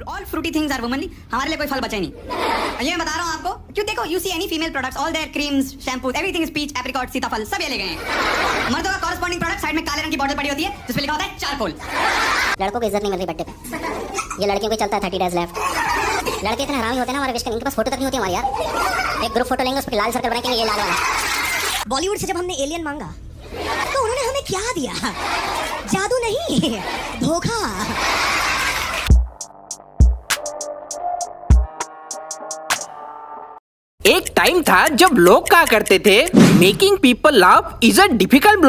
All fruity things are womanly, हमारे लिए कोई फल बचा ही नहीं। ये मैं बता रहा हूँ आपको, क्यों देखो you see any female products, all their creams, shampoos, everything is peach, apricot, sitaphal, सब ये ले गए हैं। मर्दों का कॉरस्पॉन्डिंग प्रोडक्ट साइड में काले रंग की बॉटल पड़ी होती है जिसपे लिखा होता है चारकोल। लड़कों को इज्जत नहीं मिल रही बड्डे पे, ये लड़कियों को चलता है 30 डेज लेफ्ट। लड़के इतने हरामी होते हैं ना, हमारे विश इनके पास फोटो तक नहीं होती हमारी यार। एक ग्रुप फोटो लेंगे, उस पर लाल सर्कल बनाएंगे, ये लाल वाला। बॉलीवुड से जब हमने एलियन मांगा तो उन्होंने हमें क्या दिया? जादू नहीं, धोखा। एक टाइम था जब लोग कहा करते थे making people laugh is a difficult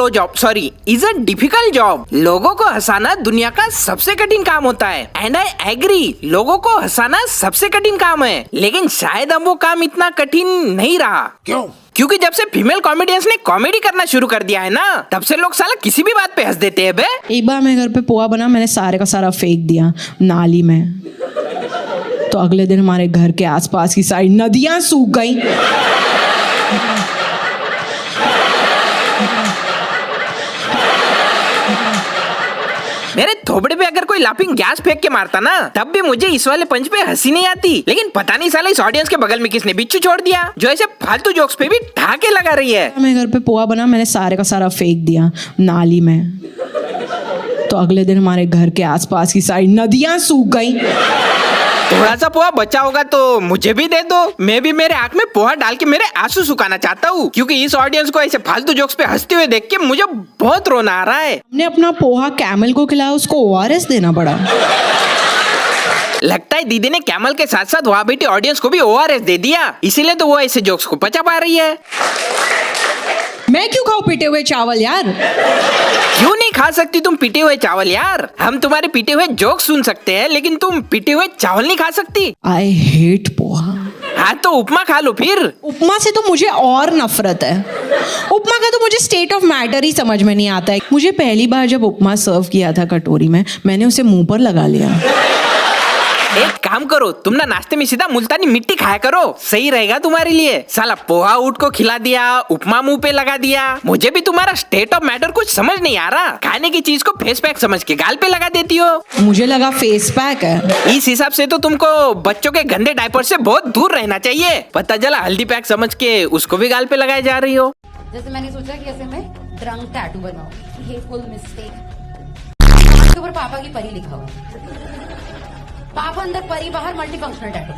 job. लोगों को हंसाना दुनिया का सबसे कठिन काम होता है। एंड आई एग्री, लोगों को हंसाना सबसे कठिन काम है। लेकिन शायद अब वो काम इतना कठिन नहीं रहा। क्यों? क्योंकि जब से फीमेल कॉमेडियंस ने कॉमेडी करना शुरू कर दिया है ना, तब से लोग साला किसी भी बात पे हंस देते हैं बे। एक बार मेरे घर पे पोहा बना, मैंने सारे का सारा फेंक दिया नाली में। तो अगले दिन हमारे घर के आसपास की सारी नदियां सूख गईं। मेरे थोबड़े पे अगर कोई लाफिंग गैस फेंक के मारता ना, तब भी मुझे इस वाले पंच पे हंसी नहीं आती। लेकिन पता नहीं साला इस ऑडियंस के बगल में किसने बिच्छू छोड़ दिया जो ऐसे फालतू जोक्स पे भी ठाके लगा रही है। मेरे घर पे पोहा बना, मैंने सारे का सारा फेंक दिया नाली में। तो अगले दिन हमारे घर के आसपास की सारी नदियां सूख गईं। थोड़ा सा पोहा बचा होगा तो मुझे भी दे दो, मैं भी मेरे आंख में पोहा डाल के मेरे आंसू सुखाना चाहता हूँ। क्योंकि इस ऑडियंस को ऐसे फालतू जोक्स पे हंसते हुए देख के मुझे बहुत रोना आ रहा है। हमने अपना पोहा कैमल को खिलाया, उसको ORS देना पड़ा। लगता है दीदी ने कैमल के साथ साथ वहाँ बैठी ऑडियंस को भी ORS दे दिया, इसीलिए तो वो ऐसे जोक्स को पचा पा रही है। मैं क्यों खाऊं पिटे हुए चावल यार? क्यों नहीं खा सकती तुम पिटे हुए चावल यार? हम तुम्हारे पिटे हुए जोक सुन सकते हैं, लेकिन तुम पिटे हुए चावल नहीं खा सकती। I hate poha. हाँ तो उपमा खा लो फिर। उपमा से तो मुझे और नफरत है। उपमा का तो मुझे स्टेट ऑफ मैटर ही समझ में नहीं आता है। मुझे पहली बार जब उपमा सर्व किया था कटोरी में, मैंने उसे मुंह पर लगा लिया। एक काम करो, तुम ना नाश्ते में सीधा मुल्तानी मिट्टी खाया करो, सही रहेगा तुम्हारे लिए। साला पोहा उठ को खिला दिया, उपमा मुंह पे लगा दिया। मुझे भी तुम्हारा स्टेट ऑफ मैटर कुछ समझ नहीं आ रहा। खाने की चीज को फेस पैक समझ के गाल पे लगा देती हो। मुझे लगा फेस पैक है। इस हिसाब से तो तुमको बच्चों के गंदे डायपर से बहुत दूर रहना चाहिए। पता चला हल्दी पैक समझ के उसको भी गाल पे लगाए जा रही हो। जैसे मैंने सोचा कि ऐसे मैं ड्रंक टैटू बनाऊं, ये फुल मिस्टेक। इसके ऊपर पापा की परी लिखा हुआ, पापा अंदर परी बाहर मल्टीफंक्शनल टैटू।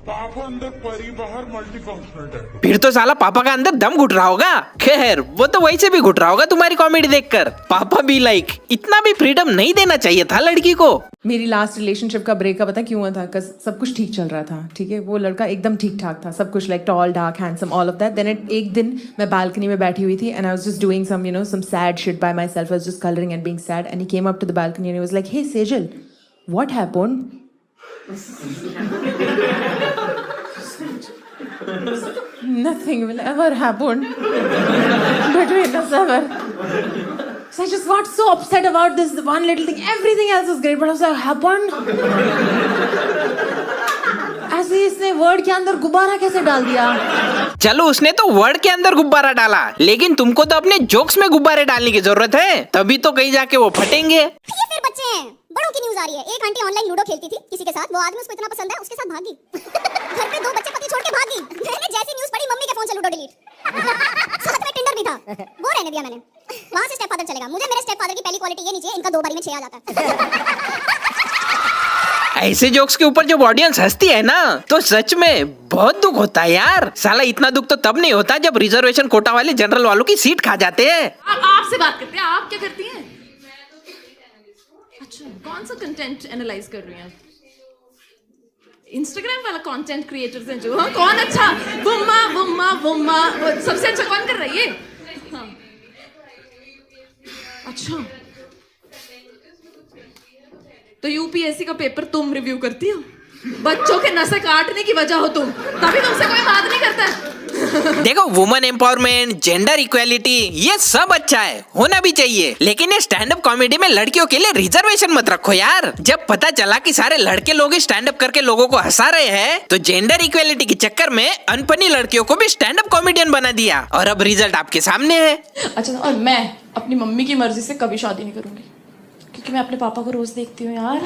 पापा अंदर परी बाहर मल्टीफंक्शनल टैटू। फिर तो साला पापा का अंदर दम घुट रहा होगा। खैर वो तो वैसे भी घुट रहा होगा तुम्हारी कॉमेडी देखकर। पापा भी लाइक इतना भी फ्रीडम नहीं देना चाहिए था लड़की को। मेरी लास्ट रिलेशनशिप का ब्रेकअप पता क्यों हुआ था? सब कुछ ठीक चल रहा था, ठीक है, वो लड़का एकदम ठीक ठाक था, सब कुछ like tall dark handsome all of that. Then एक दिन मैं बालकनी में बैठी हुई थी and I was just doing some sad shit by myself. I was just colouring and being sad and he came up to the balcony and he was like, hey Sejal, what happened? Nothing will ever happen between us ever. So I just got so upset about this one little thing. Everything else was great, but I was like, happened? ऐसे इसने word के अंदर गुब्बारा कैसे डाल दिया? चलो उसने तो वर्ड के अंदर गुब्बारा डाला, लेकिन तुमको तो अपने जोक्स में गुब्बारे डालने की जरूरत है, तभी तो कहीं जाके वो फटेंगे। ये फिर बच्चे हैं, बड़ों की न्यूज आ रही है। एक आंटी ऑनलाइन लूडो खेलती थी किसी के साथ, वो आदमी उसको इतना पसंद है उसके साथ भागी। घर पे 2 बच्चे पति छोड़ के भागी। मैंने जैसी न्यूज पढ़ी मम्मी के फोन से लूडो डिलीट। साथ में टिंडर भी था, वो रहने दिया मैंने। वहां से स्टेप फादर चलेगा। मुझे मेरे स्टेप फादर की पहली क्वालिटी ये नहीं चाहिए, इनका 2 बारी में 6 आ जाता है। ऐसे जोक्स के ऊपर जब ऑडियंस हंसती है ना, तो सच में बहुत दुख होता है यार। साला इतना दुख तो तब नहीं होता जब रिजर्वेशन कोटा वाले जनरल वालों की सीट खा जाते हैं। आपसे बात करते हैं, आप क्या करती हैं? अच्छा, कौन सा कंटेंट एनालाइज कर रही हैं? इंस्टाग्राम वाला कंटेंट क्रिएटर्स हैं जो, हाँ, कौन अच्छा बुम्मा बुम्मा बुम्मा सबसे अच्छा कौन कर रही है? हाँ। अच्छा, तो यूपीएससी का पेपर तुम रिव्यू करती हो? बच्चों के नसें काटने की वजह हो तुम, तभी तुमसे कोई बात नहीं करता है। देखो, वुमेन एम्पावरमेंट, जेंडर इक्वालिटी, ये सब अच्छा है, होना भी चाहिए। लेकिन ये स्टैंड अप कॉमेडी में लड़कियों के लिए रिजर्वेशन मत रखो यार। जब पता चला कि सारे लड़के लोग ही स्टैंड अप करके लोगों को हंसा रहे हैं, तो जेंडर इक्वालिटी के चक्कर में अनपढ़ी लड़कियों को भी स्टैंड अप कॉमेडियन बना दिया, और अब रिजल्ट आपके सामने है। अच्छा, और मैं अपनी मम्मी की मर्जी से कभी शादी नहीं करूंगी, क्योंकि मैं अपने पापा को रोज देखती हूँ यार।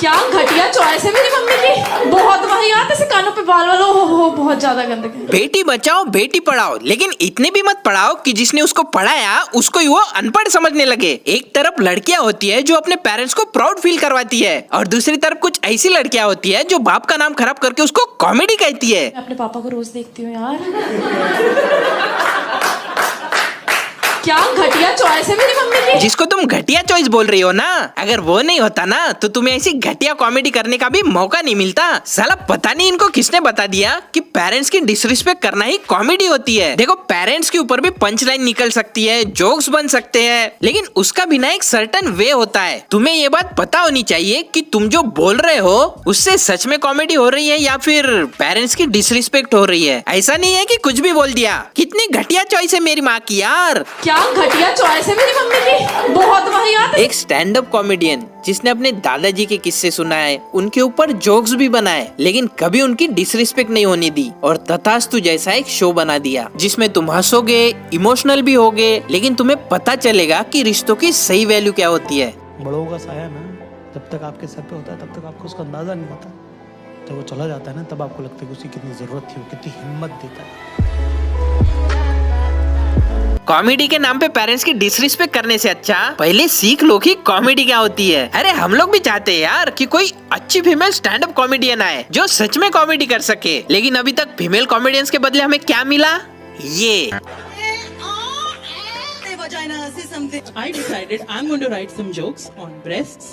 क्या घटिया चॉइस है मेरी मम्मी की, बहुत वाहियात, ऐसे कानों पे बाल वालों हो बहुत ज्यादा गंदगी। बेटी बचाओ बेटी पढ़ाओ, लेकिन इतने भी मत पढ़ाओ कि जिसने उसको पढ़ाया उसको ही वो अनपढ़ समझने लगे। एक तरफ लड़कियां होती है जो अपने पेरेंट्स को प्राउड फील करवाती है, और दूसरी तरफ कुछ ऐसी लड़कियां होती है जो बाप का नाम खराब करके उसको कॉमेडी कहती है। मैं अपने पापा को रोज देखती हूँ यार। क्या घटिया चॉइस है मेरी मम्मी की। जिसको तुम घटिया चॉइस बोल रही हो ना, अगर वो नहीं होता ना तो तुम्हें ऐसी घटिया कॉमेडी करने का भी मौका नहीं मिलता। साला पता नहीं इनको किसने बता दिया कि पेरेंट्स की डिसरिस्पेक्ट करना ही कॉमेडी होती है। देखो पेरेंट्स के ऊपर भी पंच लाइन निकल सकती है, जोक्स बन सकते हैं, लेकिन उसका भी ना एक सर्टेन वे होता है। तुम्हें ये बात पता होनी चाहिए कि तुम जो बोल रहे हो उससे सच में कॉमेडी हो रही है या फिर पेरेंट्स की डिसरिस्पेक्ट हो रही है। ऐसा नहीं है कि कुछ भी बोल दिया। कितनी घटिया चॉइस है मेरी माँ की यार। क्या घटिया चॉइस है मेरी मम्मी की, बहुत वाहियात। एक स्टैंड अप कॉमेडियन जिसने अपने दादाजी के किस्से सुनाए, उनके ऊपर जोक्स भी बनाए, लेकिन कभी उनकी डिसरिस्पेक्ट नहीं होने दी, और तथास्तु जैसा एक शो बना दिया जिसमें तुम हंसोगे, इमोशनल भी होगे, लेकिन तुम्हें पता चलेगा कि रिश्तों की सही वैल्यू क्या होती है। बड़ों का साया ना जब तक आपके सर पे होता है तब तक आपको उसका अंदाजा नहीं होता। जब वो चला जाता है ना तब आपको लगता है कि उसकी कितनी जरूरत थी, वो कितनी हिम्मत देता है। कॉमेडी के नाम पे पेरेंट्स की डिसरिस्पेक्ट करने से अच्छा पहले सीख लो कि कॉमेडी क्या होती है। अरे हम लोग भी चाहते हैं यार कि कोई अच्छी फीमेल स्टैंड अप कॉमेडियन आए जो सच में कॉमेडी कर सके, लेकिन अभी तक फीमेल कॉमेडियंस के बदले हमें क्या मिला? ये I decided I'm going to write some jokes on breasts,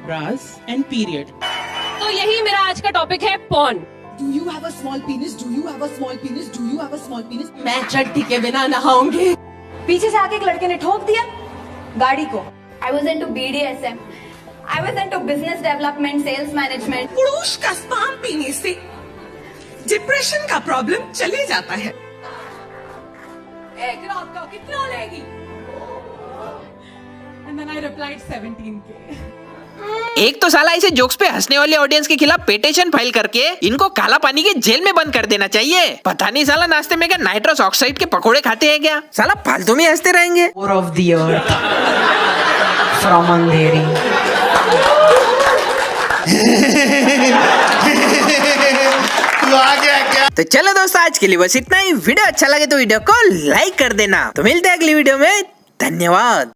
bras and period. तो यही मेरा आज का टॉपिक है porn. Do you have a small penis? Do you have a small penis? Do you have a small penis? मैं चड्डी के बिना नहाऊंगी। पीछे से आके एक लड़के ने ठोक दिया गाड़ी को। I was into BDSM. I was into business development, sales management. पुरुष का स्पर्म पीने से डिप्रेशन का प्रॉब्लम चले जाता है। एक रात का कितना लेगी? And then I replied 17K. एक तो साला ऐसे जोक्स पे हंसने वाले ऑडियंस के खिलाफ पिटीशन फाइल करके इनको काला पानी के जेल में बंद कर देना चाहिए। पता नहीं साला नाश्ते में क्या नाइट्रस ऑक्साइड के पकोड़े खाते हैं क्या? साला फालतू में हंसते रहेंगे। Of the earth from अंधेरी। तो चलो दोस्तों आज के लिए बस इतना ही। वीडियो अच्छा लगे तो वीडियो को लाइक कर देना। तो मिलते हैं अगली वीडियो में। धन्यवाद।